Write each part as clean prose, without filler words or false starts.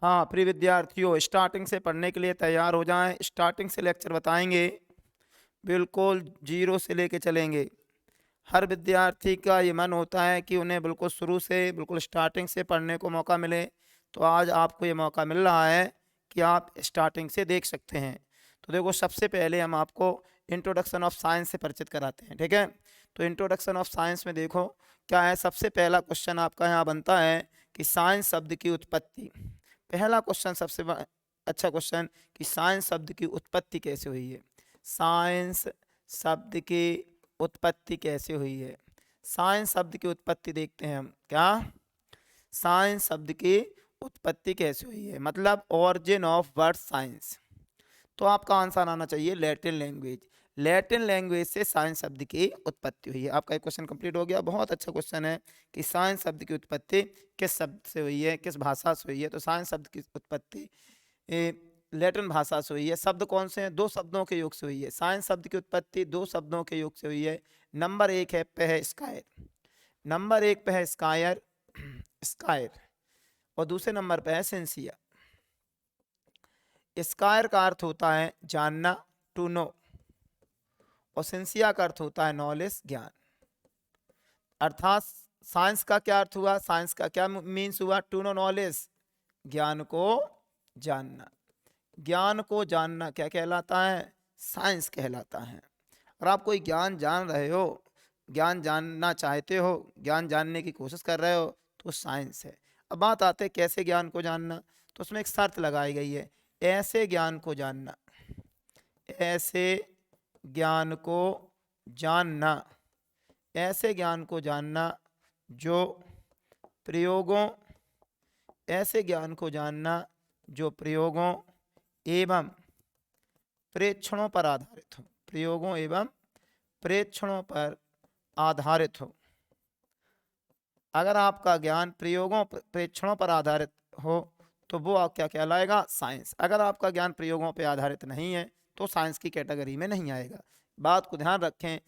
हाँ प्रिय विद्यार्थियों, स्टार्टिंग से पढ़ने के लिए तैयार हो जाएं। स्टार्टिंग से लेक्चर बताएंगे, बिल्कुल जीरो से लेके चलेंगे। हर विद्यार्थी का ये मन होता है कि उन्हें बिल्कुल शुरू से, बिल्कुल स्टार्टिंग से पढ़ने को मौका मिले। तो आज आपको ये मौका मिल रहा है कि आप स्टार्टिंग से देख सकते हैं। तो देखो, सबसे पहले हम आपको इंट्रोडक्शन ऑफ साइंस से परिचित कराते हैं, ठीक है। तो इंट्रोडक्शन ऑफ साइंस में देखो क्या है। सबसे पहला क्वेश्चन आपका यहाँ बनता है कि साइंस शब्द की उत्पत्ति। पहला क्वेश्चन, सबसे अच्छा क्वेश्चन, कि साइंस शब्द की उत्पत्ति कैसे हुई है। साइंस शब्द की उत्पत्ति कैसे हुई है। साइंस शब्द की उत्पत्ति देखते हैं हम। क्या साइंस शब्द की उत्पत्ति कैसे हुई है, मतलब ऑरिजिन ऑफ वर्ड साइंस। तो आपका आंसर आना चाहिए लैटिन लैंग्वेज। लैटिन लैंग्वेज से साइंस शब्द की उत्पत्ति हुई है। आपका एक क्वेश्चन कंप्लीट हो गया। बहुत अच्छा क्वेश्चन है कि साइंस शब्द की उत्पत्ति किस शब्द से हुई है, किस भाषा से हुई है। तो साइंस शब्द की उत्पत्ति लैटिन भाषा से हुई है। शब्द कौन से हैं? दो शब्दों के योग से हुई है। साइंस शब्द की उत्पत्ति दो शब्दों के योग से हुई है। नंबर एक है पे है स्कायर। नंबर एक पे है स्कायर स्कायर, और दूसरे नंबर पे है सेंसिया। स्कायर का अर्थ होता है जानना, टू नो, और सेंसिया का अर्थ होता है नॉलेज, ज्ञान। अर्थात साइंस का क्या अर्थ हुआ, साइंस का क्या मीन्स हुआ? टू नो नॉलेज, ज्ञान को जानना। ज्ञान को जानना क्या कहलाता है? साइंस कहलाता है। और आप कोई ज्ञान जान रहे हो, ज्ञान जानना चाहते हो, ज्ञान जानने की कोशिश कर रहे हो, तो साइंस है। अब बात आते है कैसे ज्ञान को जानना। तो उसमें एक शर्त लगाई गई है, ऐसे ज्ञान को जानना, ऐसे ज्ञान को जानना, ऐसे ज्ञान को जानना जो प्रयोगों, ऐसे ज्ञान को जानना जो प्रयोगों एवं प्रेक्षणों पर आधारित हो। प्रयोगों एवं प्रेक्षणों पर आधारित हो। अगर आपका ज्ञान प्रयोगों प्रेक्षणों पर आधारित हो तो वो क्या कहलाएगा? साइंस। अगर आपका ज्ञान प्रयोगों पर आधारित नहीं है तो साइंस की कैटेगरी में नहीं आएगा। बात को ध्यान रखें,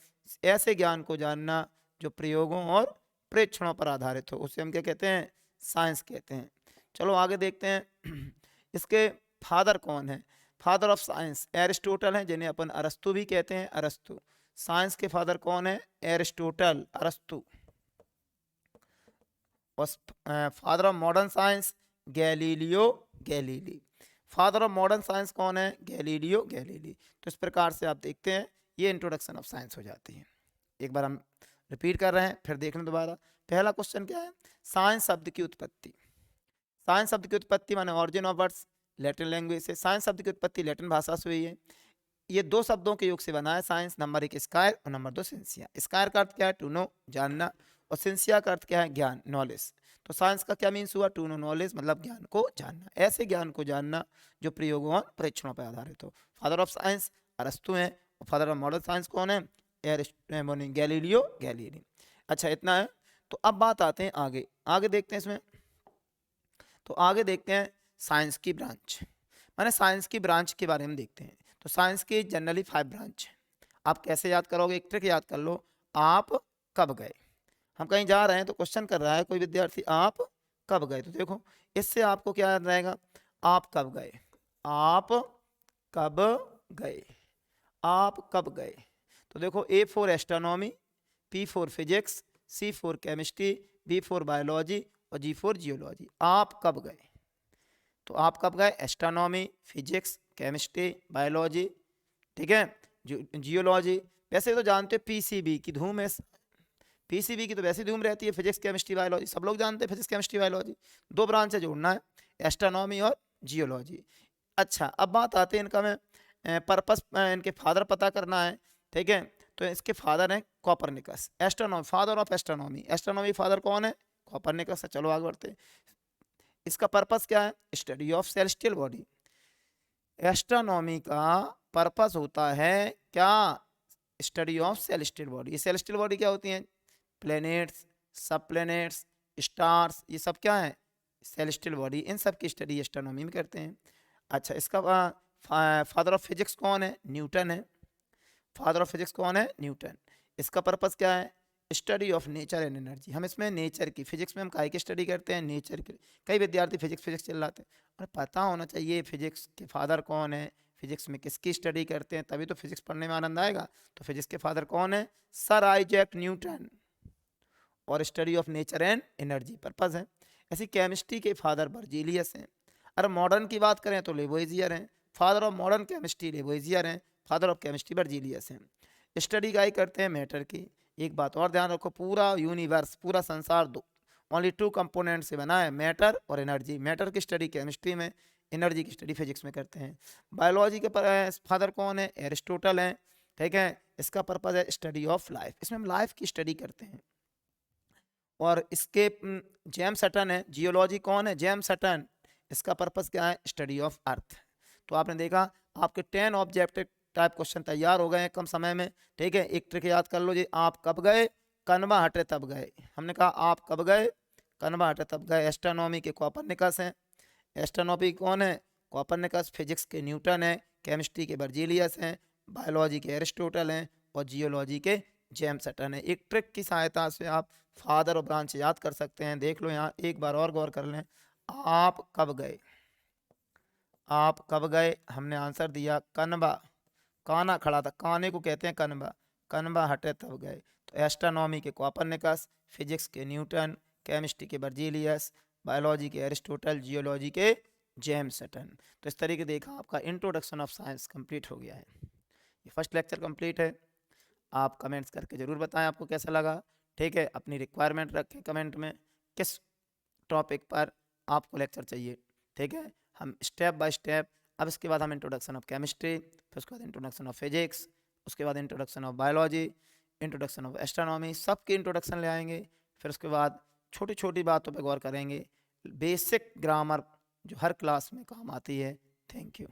ऐसे ज्ञान को जानना जो प्रयोगों और प्रेक्षणों पर आधारित हो, उसे हम क्या कहते हैं? साइंस कहते हैं। चलो आगे देखते हैं। इसके फादर कौन है? फादर ऑफ साइंस एरिस्टोटल हैं, जिन्हें अपन अरस्तु भी कहते हैं, अरस्तु। साइंस के फादर कौन है? एरिस्टोटल, अरस्तु। और father of modern science Galileo Galilei. Father of modern science कौन है? Galileo Galilei. तो इस प्रकार से आप देखते हैं ये इंट्रोडक्शन ऑफ साइंस हो जाती है। एक बार हम रिपीट कर रहे हैं, फिर देख लें दोबारा। पहला क्वेश्चन क्या है? साइंस शब्द की उत्पत्ति। साइंस शब्द की उत्पत्ति माने origin of words, Latin language से। साइंस शब्द की उत्पत्ति लैटिन भाषा से हुई है। ये दो शब्दों के योग से बना है साइंस। नंबर एक स्कायर और नंबर दो सेंसिया। स्कायर का अर्थ क्या है? टू नो, जानना। और सेंसिया का अर्थ क्या है? ज्ञान, नॉलेज। तो साइंस का क्या मीन्स हुआ? टू नो नॉलेज, मतलब ज्ञान को जानना, ऐसे ज्ञान को जानना जो प्रयोगों और परीक्षणों पर आधारित हो। फादर ऑफ साइंस अरस्तु हैं, और फादर ऑफ मॉडर्न साइंस कौन है? Galileo Galilei. अच्छा, इतना है। तो अब बात आते हैं आगे। आगे देखते हैं इसमें। तो आगे देखते हैं साइंस की ब्रांच, माने साइंस की ब्रांच के बारे में देखते हैं। तो साइंस की जनरली 5 ब्रांच है। आप कैसे याद करोगे? एक ट्रिक याद कर लो। आप कब गए? हम कहीं जा रहे हैं तो क्वेश्चन कर रहा है कोई विद्यार्थी, आप कब गए? तो देखो, इससे आपको क्या याद रहेगा? आप कब गए, आप कब गए, आप कब गए। तो देखो, A for astronomy, P for physics, C for chemistry, B for biology, और जी फॉर जियोलॉजी। आप कब गए? तो आप कब गए? एस्ट्रोनॉमी, फिजिक्स, केमिस्ट्री, बायोलॉजी, ठीक है, जियोलॉजी। वैसे तो जानते हो पीसीबी की धूम है, पीसीबी की तो वैसे धूम रहती है, फिजिक्स केमिस्ट्री बायोलॉजी, सब लोग जानते हैं फिजिक्स केमिस्ट्री बायोलॉजी। दो ब्रांच से जोड़ना है, एस्ट्रोनॉमी और जियोलॉजी। अच्छा, अब बात आते हैं इनका, मैं पर्पस इनके फादर पता करना है, ठीक है। तो इसके फादर हैं Copernicus. Astronomy, father of astronomy, astronomy father कौन है? कॉपरनिकस। चलो आगे बढ़ते हैं। इसका पर्पस क्या है? Study of celestial body. Astronomy का पर्पस होता है क्या? Study of celestial body. ये सेलेस्टियल बॉडी क्या होती हैं? प्लैनेट्स, सब प्लैनेट्स, स्टार्स, ये सब क्या है? Celestial body. इन सब की स्टडी एस्ट्रोनॉमी में करते हैं। अच्छा, इसका फादर ऑफ फिजिक्स कौन है? न्यूटन है। फादर ऑफ फिजिक्स कौन है? न्यूटन। इसका पर्पस क्या है? Study of nature and energy. हम इसमें नेचर की, फिजिक्स में हम काय की स्टडी करते हैं, नेचर की। कई विद्यार्थी फिजिक्स चिल्लाते हैं, और पता होना चाहिए फिजिक्स के फादर कौन है, फिजिक्स में किसकी स्टडी करते हैं, तभी तो फिजिक्स पढ़ने में आनंद आएगा। तो फिजिक्स के फादर कौन है, सर आइजैक न्यूटन, और study of nature and energy purpose है। ऐसी केमिस्ट्री के फादर बर्जीलियस हैं। अगर मॉडर्न की बात करें तो लेवोइजियर हैं, फादर ऑफ मॉडर्न केमिस्ट्री लेवोइजियर हैं, फादर ऑफ केमिस्ट्री बर्जीलियस हैं। स्टडी गाइड करते हैं मैटर की। एक बात और ध्यान रखो, पूरा यूनिवर्स, पूरा संसार दो ओनली 2 कंपोनेंट से बना है, मैटर और एनर्जी। मैटर की स्टडी केमिस्ट्री में, एनर्जी की स्टडी फिजिक्स में करते हैं। बायोलॉजी के फादर कौन है, एरिस्टोटल हैं, ठीक है। इसका पर्पज है स्टडी ऑफ लाइफ, इसमें हम लाइफ की स्टडी करते हैं। और इसके जेम्स हटन है, जियोलॉजी कौन है, जेम्स हटन, इसका पर्पस क्या है, स्टडी ऑफ अर्थ। तो आपने देखा आपके 10 ऑब्जेक्टिव टाइप क्वेश्चन तैयार हो गए हैं कम समय में, ठीक है। एक ट्रिक याद कर लो जी, आप कब गए, कनवा हटे तब गए। हमने कहा आप कब गए, कनवा हटे तब गए। एस्ट्रोनॉमी के कोपरनिकस हैं, एस्ट्रोनॉमी कौन है, कोपरनिकस। फिजिक्स के न्यूटन है, केमिस्ट्री के बर्जीलियस हैं, बायोलॉजी के एरिस्टोटल हैं, और जियोलॉजी के जेम्स हटन है। एक ट्रिक की सहायता से आप फादर और ब्रांच याद कर सकते हैं। देख लो यहाँ एक बार और गौर कर लें, आप कब गए, आप कब गए, हमने आंसर दिया कनबा, काना खड़ा था, काने को कहते हैं कनबा, कनबा हटे तब गए। तो एस्ट्रोनॉमी के कोपरनिकस, फिजिक्स के न्यूटन, केमिस्ट्री के बर्जीलियस, बायोलॉजी के एरिस्टोटल, जियोलॉजी के जेम्स हटन। तो इस तरीके देखा आपका इंट्रोडक्शन ऑफ साइंस कंप्लीट हो गया है। ये फर्स्ट लेक्चर कंप्लीट है। आप कमेंट्स करके ज़रूर बताएं आपको कैसा लगा, ठीक है। अपनी रिक्वायरमेंट रखें कमेंट में, किस टॉपिक पर आपको लेक्चर चाहिए, ठीक है। हम स्टेप बाय स्टेप, अब इसके बाद हम इंट्रोडक्शन ऑफ केमिस्ट्री, फिर उसके बाद इंट्रोडक्शन ऑफ फिजिक्स, उसके बाद introduction of biology, introduction of astronomy, सबकी इंट्रोडक्शन ले आएंगे। फिर उसके बाद छोटी छोटी बातों पर गौर करेंगे, बेसिक ग्रामर जो हर क्लास में काम आती है। Thank you.